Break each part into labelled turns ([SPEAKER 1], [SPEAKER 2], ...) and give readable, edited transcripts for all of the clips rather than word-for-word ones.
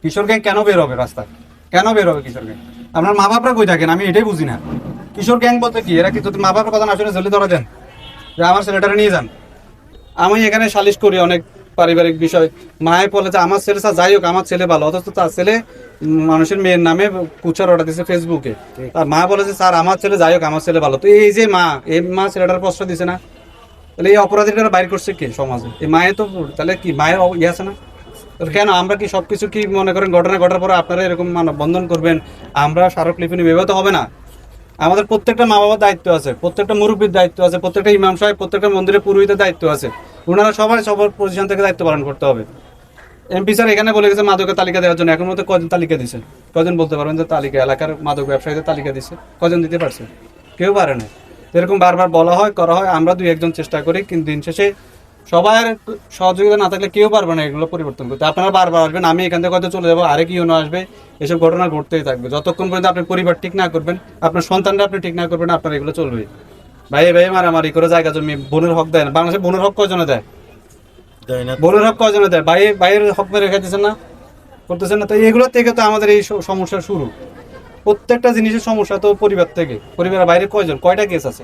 [SPEAKER 1] কিশোর gang কেন বের হবে রাস্তায়? কেন বের হবে কিশোর গ্যাং? আপনার মা বাপরা কই থাকেন? আমি এটাই বুঝি না। কিশোর গ্যাং বলতে কি? এরা কি যদি মা বাপের কথা না শুনে জলদি ধরা দেন যে আমার ছেলেটারে নিয়ে যান? আমি এখানে সালিশ করি অনেক পারিবারিক বিষয়। মায়ে বলে যে আমার ছেলে যাই হোক, আমার ছেলে ভালো, অথচ তার ছেলে মানুষের মেয়ের নামে কুচার অর্ডার দিচ্ছে ফেসবুকে। আর মা বলে যে স্যার আমার ছেলে যাই হোক, আমার ছেলে ভালো। তো এই যে মা, এই মা ছেলেটার কষ্ট দিছে না? তাহলে এই অপরাধীরা বাইর করছে কে সমাজে? এই মায়ের তো, তাহলে কি মায়ের ইয়ে আছে না? কেন আমরা কি সবকিছু কি মনে করেন ঘটনা ঘটার পরে আপনারা এরকম মানববন্ধন করবেন, আমরা স্মারকলিপি নিব? এভাবে তো হবে না। আমাদের প্রত্যেকটা মা বাবার দায়িত্ব আছে, প্রত্যেকটা মুরব্বীর দায়িত্ব আছে, প্রত্যেকটা ইমাম সাহেব, প্রত্যেকটা মন্দিরের পুরোহিতের দায়িত্ব আছে। ওনারা সবাই সবার পজিশন থেকে দায়িত্ব পালন করতে হবে। এমপি স্যার এখানে বলে গেছে মাদকের তালিকা দেওয়ার জন্য, এখন মধ্যে কজন তালিকা দিছে? কজন বলতে পারবেন যে তালিকা এলাকার মাদক ব্যবসায়ীদের তালিকা দিছে? কজন দিতে পারছে? কেউ পারে না। এরকম বারবার বলা হয়, করা হয়, আমরা দুই একজন চেষ্টা করি, কিন্তু দিন শেষে সবার সহযোগিতা না থাকলে কেউ পারবে না এগুলো পরিবর্তন করতে। আপনারা বারবার আসবেন, আমি এখান থেকে হয়তো চলে যাবো, আরেক ইউনো আসবে, এসব ঘটনা ঘটতেই থাকবে। যতক্ষণ পর্যন্ত আপনি পরিবার ঠিক না করবেন, আপনার সন্তানরা আপনি ঠিক না করবেন, আপনার এগুলো চলবে। ভাই ভাই মারামারি করে জায়গা জমি, বোনের হক দেয় না। বাংলাদেশে বোনের হক কজনে দেয়? বোনের হক কজনে দেয়? ভাইয়ের হক মেরে রেখেছেন না, করতেছেন না? তো এগুলো থেকে তো আমাদের এই সমস্যা শুরু। প্রত্যেকটা জিনিসের সমস্যা তো পরিবার থেকে। পরিবারের বাইরে কয়টা কেস আছে?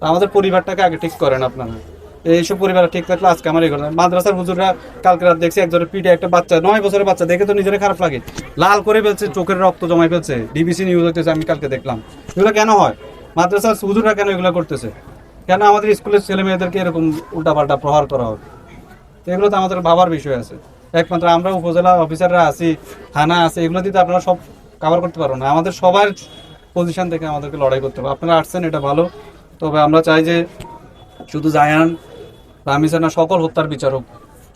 [SPEAKER 1] আমাদের পরিবারটাকে আগে ঠিক করেন আপনারা। এইসব পরিবার ঠিক থাকলে আজকে আমার এগুলো। মাদ্রাসার হুজুররা কালকে রাত দেখছি একজনের পিঠে একটা বাচ্চা, 9 বছরের বাচ্চা, দেখে তো নিজের খারাপ লাগে, লাল করে ফেলছে, চোখের রক্ত জমাই ফেলছে, ডিবিসি নিউজ হইতেছে, আমি কালকে দেখলাম। এগুলো কেন হয়? মাদ্রাসার হুজুররা কেন এগুলো করতেছে? কেন আমাদের স্কুলের ছেলে মেয়েদেরকে এরকম উল্টাপাল্টা প্রহার করা হবে? এগুলো তো আমাদের ভাবার বিষয় আছে। একমাত্র আমরা উপজেলা অফিসাররা আছি, থানা আছে, এগুলো দিতে আপনারা সব কভার করতে পারবো না। আমাদের সবার পজিশন থেকে আমাদেরকে লড়াই করতে হবে। আপনারা আসছেন, এটা ভালো। তবে আমরা চাই যে শুধু জায়ান রামিসা না, সকল হত্যার বিচার হোক।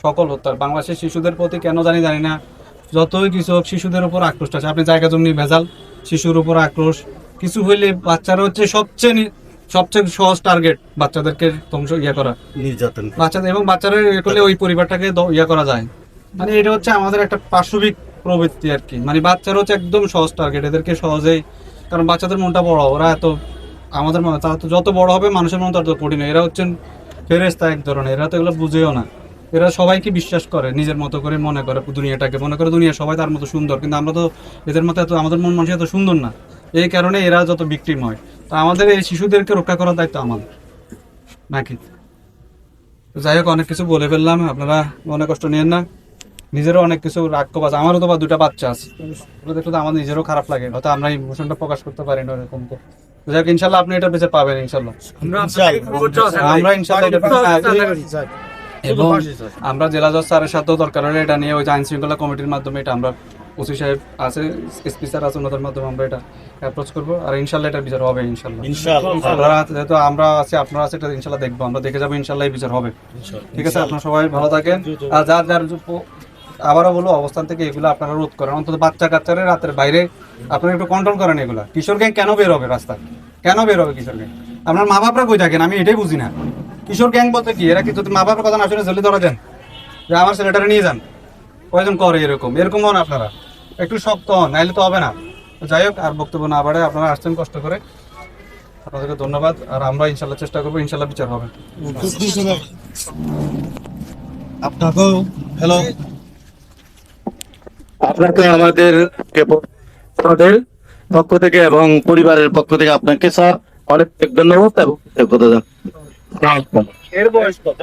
[SPEAKER 1] সকল হত্যার, বাংলাদেশের শিশুদের প্রতি কেন জানি না, যতই কিছু হোক শিশুদের উপর আক্রোশ আছে। আপনি জায়গা জমি ভেজাল, শিশুর উপর আক্রোশ, কিছু হইলে বাচ্চারা হচ্ছে সবচেয়ে সহজ টার্গেট, বাচ্চাদেরকে ধ্বংস করা,
[SPEAKER 2] নির্যাতন
[SPEAKER 1] বাচ্চাদের। এবং বাচ্চারা করলে ওই পরিবারটাকে করা যায়। মানে এটা হচ্ছে আমাদের একটা পাশবিক প্রবৃত্তি আর কি। মানে বাচ্চারা হচ্ছে একদম সহজ টার্গেট, এদেরকে সহজেই, কারণ বাচ্চাদের মনটা বড়, ওরা এত আমাদের মনে, তারা তো যত বড় হবে মানুষের মন তত কঠিন। এরা হচ্ছেন ফেরেশতা এক ধরনের, এরা তো এগুলো বুঝেও না। এরা সবাইকে বিশ্বাস করে, নিজের মতো করে মনে করে দুনিয়াটাকে, মনে করে দুনিয়া সবাই তার মতো সুন্দর, কিন্তু আমরা তো এদের মতো এত, আমাদের মন মানুষ এত সুন্দর না। এই কারণে এরা যত ভিকটিম হয়। তো আমাদের এই শিশুদেরকে রক্ষা করার দায়িত্ব আমাদের নাকি? যাই হোক, অনেক কিছু বলে ফেললাম, আপনারা মনে কষ্ট নিয়েন না। নিজেরও অনেক কিছু রাগ আছে, আমারও তো বা 2টা বাচ্চা আছে, ওগুলো দেখলে তো আমার নিজেরও খারাপ লাগে। হয়তো আমরা ইমোশনটা প্রকাশ করতে পারি না এরকম। তো যাই হোক, ইনশাল্লাহ আপনি এটা বেঁচে পাবেন ইনশাল্লাহ। আমরা ইনশাল্লাহ এটা, এবং আমরা জেলা জজ স্যারের সাথেও দরকার হলে এটা নিয়ে ওই যে আইন শৃঙ্খলা কমিটির মাধ্যমে এটা আমরা, ওসি সাহেব আছে, এসপি স্যার আছে, ওনাদের মাধ্যমে আমরা এটা অ্যাপ্রোচ করবো। আর ইনশাল্লাহ এটা বিচার হবে ইনশাল্লাহ। আপনারা যেহেতু আমরা আছি, আপনারা আছে, এটা ইনশাল্লাহ দেখবো, আমরা দেখে যাবো, ইনশাল্লাহ এই বিচার হবে। ঠিক আছে, আপনারা সবাই ভালো থাকেন। আর যার আবারও বলো, অবস্থান থেকে এগুলো আপনারা রোধ করেন। অন্তত বাচ্চা কাচ্চারা রাতের বাইরে আপনারা একটু কন্ট্রোল করেন এগুলা। কিশোর গ্যাং কেন বের হবে রাস্তায়? কেন বের হবে কিশোর গ্যাং? আপনার মা বাপরা কই থাকেন? আমি এটাই বুঝি না। কিশোর গ্যাং বলতে কি? এরা কি যদি মা বাপের কথা না শুনে জলদি ধরা দেন যে আমার ছেলেটারে নিয়ে যান? কয়জন করে এরকম হন? আপনারা একটু শক্ত হন, নাইলে তো হবে না। যাই হোক, আর বক্তব্য না বাড়ে, আপনারা আসছেন কষ্ট করে, আপনাদেরকে ধন্যবাদ। আর আমরা ইনশাল্লাহ চেষ্টা করবো, ইনশাল্লাহ বিচার হবে।
[SPEAKER 2] আপনাকেও হ্যালো,
[SPEAKER 3] আপনাকে আমাদের পক্ষ থেকে এবং পরিবারের পক্ষ থেকে আপনাকে স্যার অনেক ধন্যবাদ এবং কৃতজ্ঞতা।
[SPEAKER 2] এর বয়স কত?